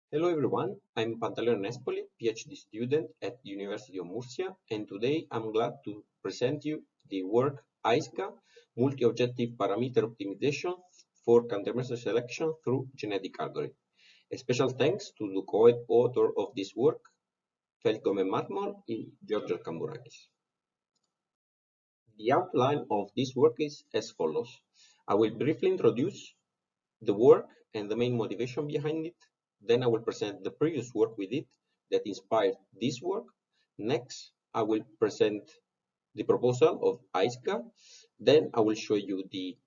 Hello everyone, I'm Pantaleone Nespoli, PhD student at the University of Murcia, and today I'm glad to present you the work AISGA, Multi-Objective Parameter Optimization for Countermeasure Selection through Genetic Algorithm. A special thanks to the co-author of this work, Félix Gómez Mármol and Georgios Kambourakis. The outline of this work is as follows. I will briefly introduce the work and the main motivation behind it. Then I will present the previous work we did that inspired this work. Next, I will present the proposal of AISGA. Then I will show you the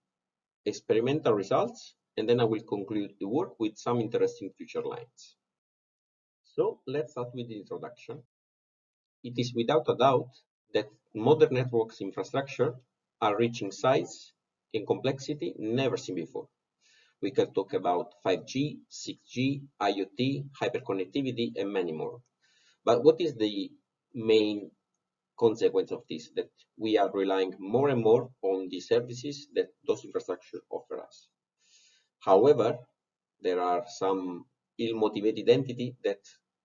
experimental results, and then I will conclude the work with some interesting future lines. So let's start with the introduction. It is without a doubt that modern networks infrastructure are reaching size and complexity never seen before. We can talk about 5G, 6G, IoT, hyperconnectivity, and many more. But what is the main consequence of this? That we are relying more and more on the services that those infrastructures offer us. However, there are some ill-motivated entities that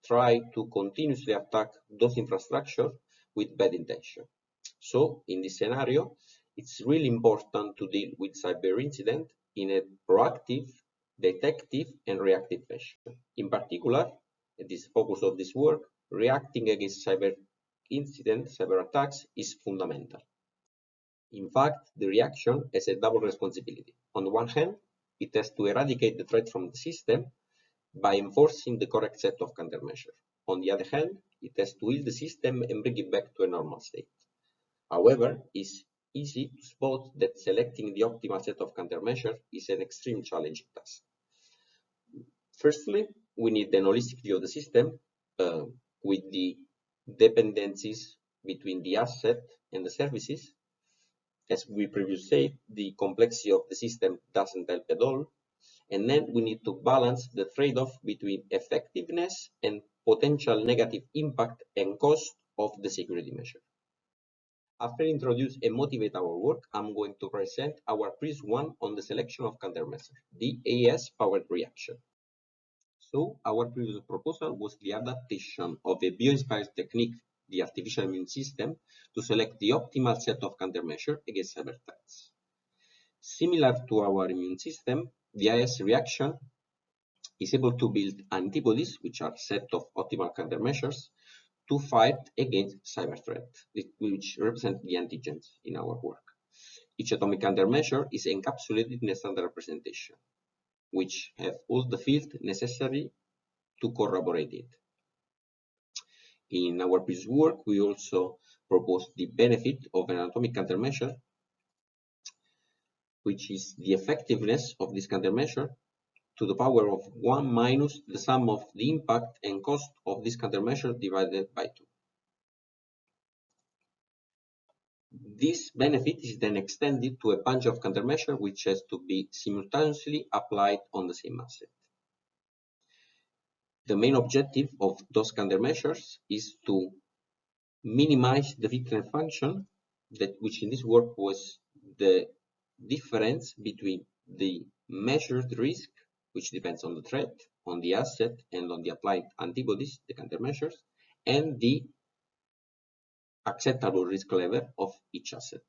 try to continuously attack those infrastructures with bad intention. So in this scenario, it's really important to deal with cyber incident in a proactive, detective, and reactive fashion. In particular, this focus of this work, reacting against cyber incidents, cyber attacks is fundamental. In fact, the reaction has a double responsibility. On the one hand, it has to eradicate the threat from the system by enforcing the correct set of countermeasures. On the other hand, it has to heal the system and bring it back to a normal state. However, it's easy to spot that selecting the optimal set of countermeasures is an extreme challenging task. Firstly, we need an holistic view of the system with the dependencies between the asset and the services. As we previously said, the complexity of the system doesn't help at all. And then we need to balance the trade-off between effectiveness and potential negative impact and cost of the security measure. After introduce and motivate our work, I'm going to present our previous one on the selection of countermeasure, the AES powered reaction. So our previous proposal was the adaptation of a bio-inspired technique, the artificial immune system, to select the optimal set of countermeasures against cyber threats. Similar to our immune system, the AES reaction is able to build antibodies, which are a set of optimal countermeasures, to fight against cyber threat, which represent the antigens in our work. Each atomic countermeasure is encapsulated in a standard representation, which have all the fields necessary to corroborate it. In our previous work, we also proposed the benefit of an atomic countermeasure, which is the effectiveness of this countermeasure to the power of 1 minus the sum of the impact and cost of this countermeasure divided by 2. This benefit is then extended to a bunch of countermeasures which has to be simultaneously applied on the same asset. The main objective of those countermeasures is to minimize the Wittgenstein function, which in this work was the difference between the measured risk, which depends on the threat, on the asset, and on the applied antibodies, the countermeasures, and the acceptable risk level of each asset.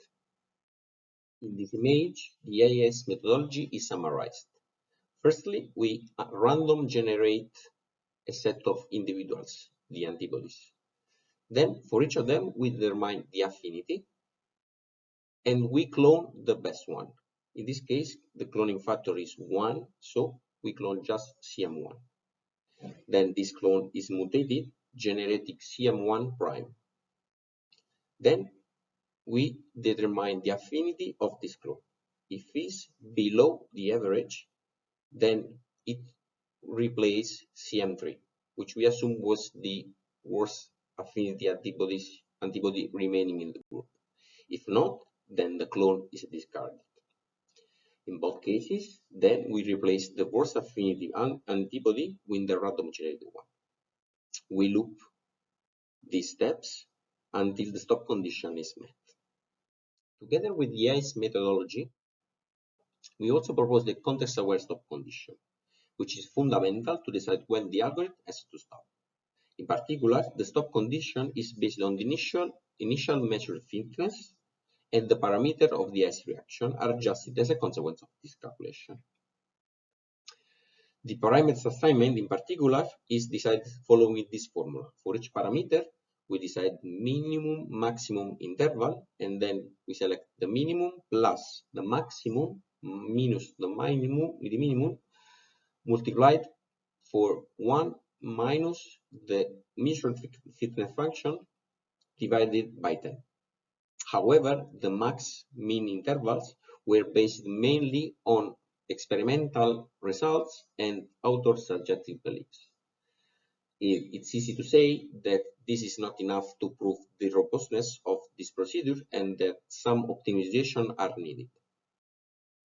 In this image, the AIS methodology is summarized. Firstly, we random generate a set of individuals, the antibodies. Then, for each of them, we determine the affinity, and we clone the best one. In this case, the cloning factor is 1, so we clone just CM1. Then this clone is mutated, generating CM1 prime. Then we determine the affinity of this clone. If it's below the average, then it replaces CM3, which we assume was the worst affinity antibody remaining in the group. If not, then the clone is discarded. In both cases, then we replace the worst affinity antibody with the random generated one. We loop these steps until the stop condition is met. Together with the AIS methodology, we also propose the context-aware stop condition, which is fundamental to decide when the algorithm has to stop. In particular, the stop condition is based on the initial measured fitness, and the parameter of the AIS reaction are adjusted as a consequence of this calculation. The parameters assignment in particular is decided following this formula. For each parameter, we decide minimum maximum interval, and then we select the minimum plus the maximum minus the minimum multiplied for 1 minus the measured fitness function divided by 10. However, the max-min intervals were based mainly on experimental results and author subjective beliefs. It's easy to say that this is not enough to prove the robustness of this procedure and that some optimization are needed.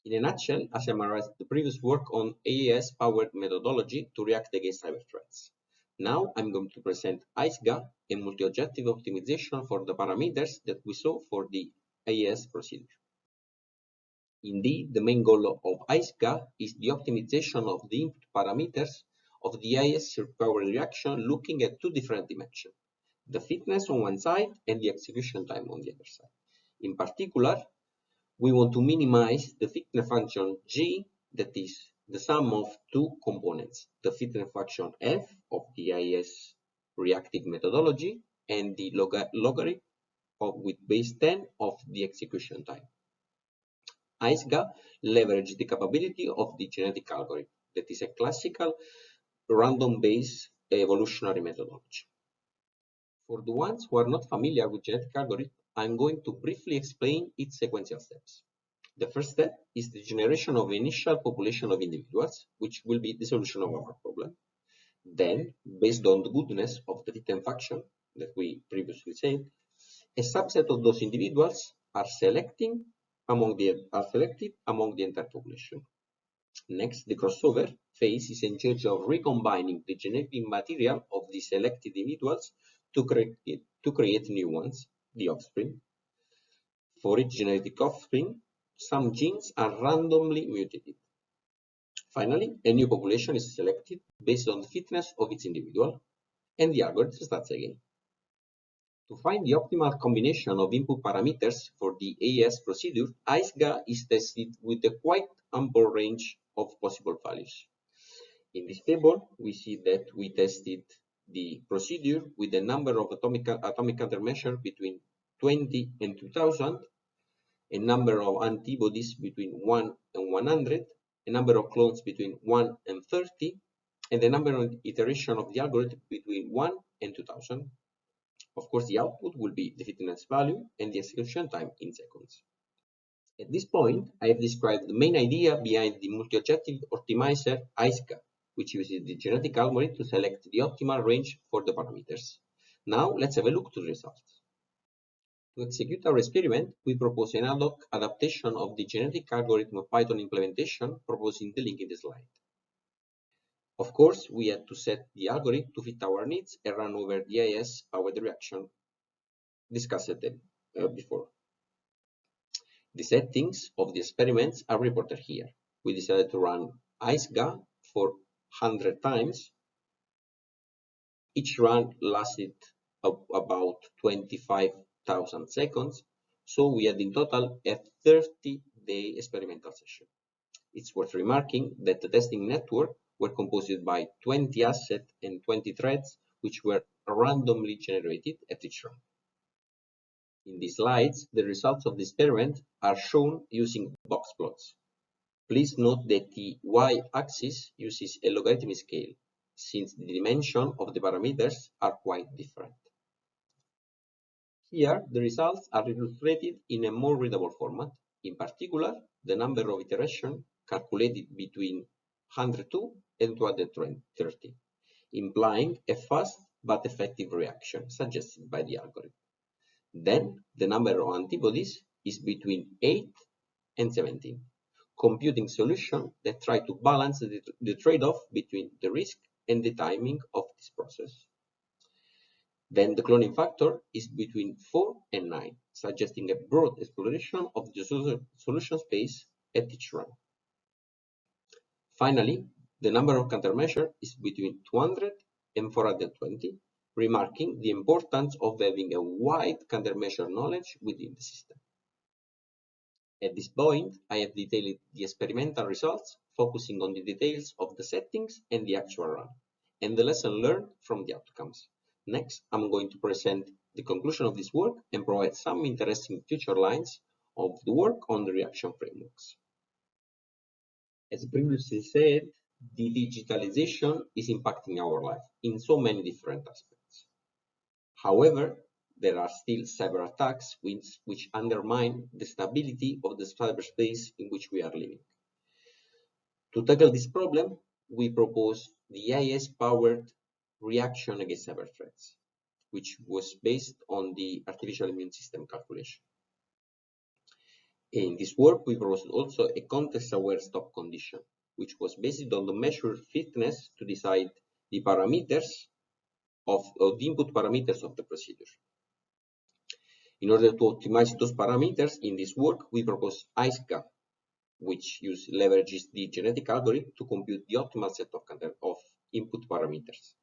In a nutshell, I summarized the previous work on AIS-powered methodology to react against cyber threats. Now I'm going to present AISGA, a multi-objective optimization for the parameters that we saw for the AIS procedure. Indeed, the main goal of AISGA is the optimization of the input parameters of the AIS powered reaction looking at two different dimensions, the fitness on one side and the execution time on the other side. In particular, we want to minimize the fitness function G, that is the sum of two components, the fitness function F of the AIS reactive methodology and the logarithm with base 10 of the execution time. AISGA leverages the capability of the genetic algorithm, that is a classical random-based evolutionary methodology. For the ones who are not familiar with genetic algorithm, I'm going to briefly explain its sequential steps. The first step is the generation of initial population of individuals, which will be the solution of our problem. Then, based on the goodness of the fitness function that we previously said, a subset of those individuals are selected among the entire population. Next, the crossover phase is in charge of recombining the genetic material of the selected individuals to create new ones, the offspring. For each genetic offspring, some genes are randomly mutated. Finally, a new population is selected based on the fitness of its individual, and the algorithm starts again. To find the optimal combination of input parameters for the AIS procedure, AISGA is tested with a quite ample range of possible values. In this table, we see that we tested the procedure with a number of atomic countermeasures between 20 and 2000, a number of antibodies between 1 and 100, a number of clones between 1 and 30, and the number of iterations of the algorithm between 1 and 2000. Of course, the output will be the fitness value and the execution time in seconds. At this point, I have described the main idea behind the multi-objective optimizer AISGA, which uses the genetic algorithm to select the optimal range for the parameters. Now, let's have a look to the results. To execute our experiment, we propose an ad hoc adaptation of the genetic algorithm of Python implementation proposed in the link in the slide. Of course, we had to set the algorithm to fit our needs and run over the AIS powered reaction discussed before. The settings of the experiments are reported here. We decided to run AISGA for 100 times. Each run lasted about 25,000 seconds, so we had in total a 30-day experimental session. It's worth remarking that the testing network were composed by 20 assets and 20 threads, which were randomly generated at each run. In these slides, the results of the experiment are shown using box plots. Please note that the y-axis uses a logarithmic scale, since the dimension of the parameters are quite different. Here, the results are illustrated in a more readable format. In particular, the number of iterations calculated between 102 and 230, implying a fast but effective reaction suggested by the algorithm. Then, the number of antibodies is between 8 and 17, computing solutions that try to balance the trade-off between the risk and the timing of this process. Then the cloning factor is between 4 and 9, suggesting a broad exploration of the solution space at each run. Finally, The number of countermeasures is between 200 and 420, remarking the importance of having a wide countermeasure knowledge within the system. At this point, I have detailed the experimental results, focusing on the details of the settings and the actual run, and the lesson learned from the outcomes. Next, I'm going to present the conclusion of this work and provide some interesting future lines of the work on the reaction frameworks. As previously said, the digitalization is impacting our life in so many different aspects. However, there are still several attacks which undermine the stability of the cyberspace in which we are living. To tackle this problem, we propose the AIS-powered reaction against cyber threats, which was based on the artificial immune system calculation. In this work, we proposed also a context-aware stop condition, which was based on the measured fitness to decide the parameters of the input parameters of the procedure. In order to optimize those parameters in this work, we propose AISGA, which leverages the genetic algorithm to compute the optimal set of input parameters.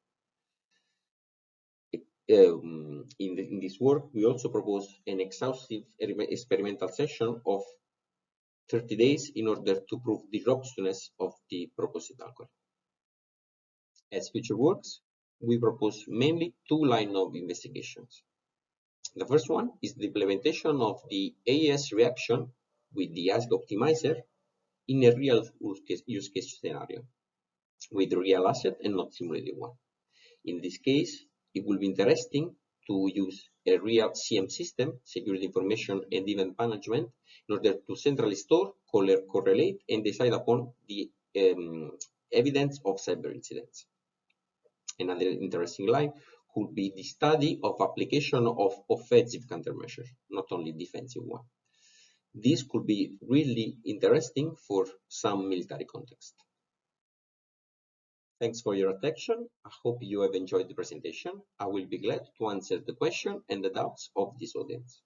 In this work, we also propose an exhaustive experimental session of 30 days in order to prove the robustness of the proposed algorithm. As future works, we propose mainly two lines of investigations. The first one is the implementation of the AES reaction with the AISGA optimizer in a real use case scenario with real asset and not simulated one. In this case, it will be interesting to use a real CM system, security information and event management, in order to centrally store, correlate, and decide upon the evidence of cyber incidents. Another interesting line could be the study of application of offensive countermeasures, not only defensive one. This could be really interesting for some military context. Thanks for your attention. I hope you have enjoyed the presentation. I will be glad to answer the question and the doubts of this audience.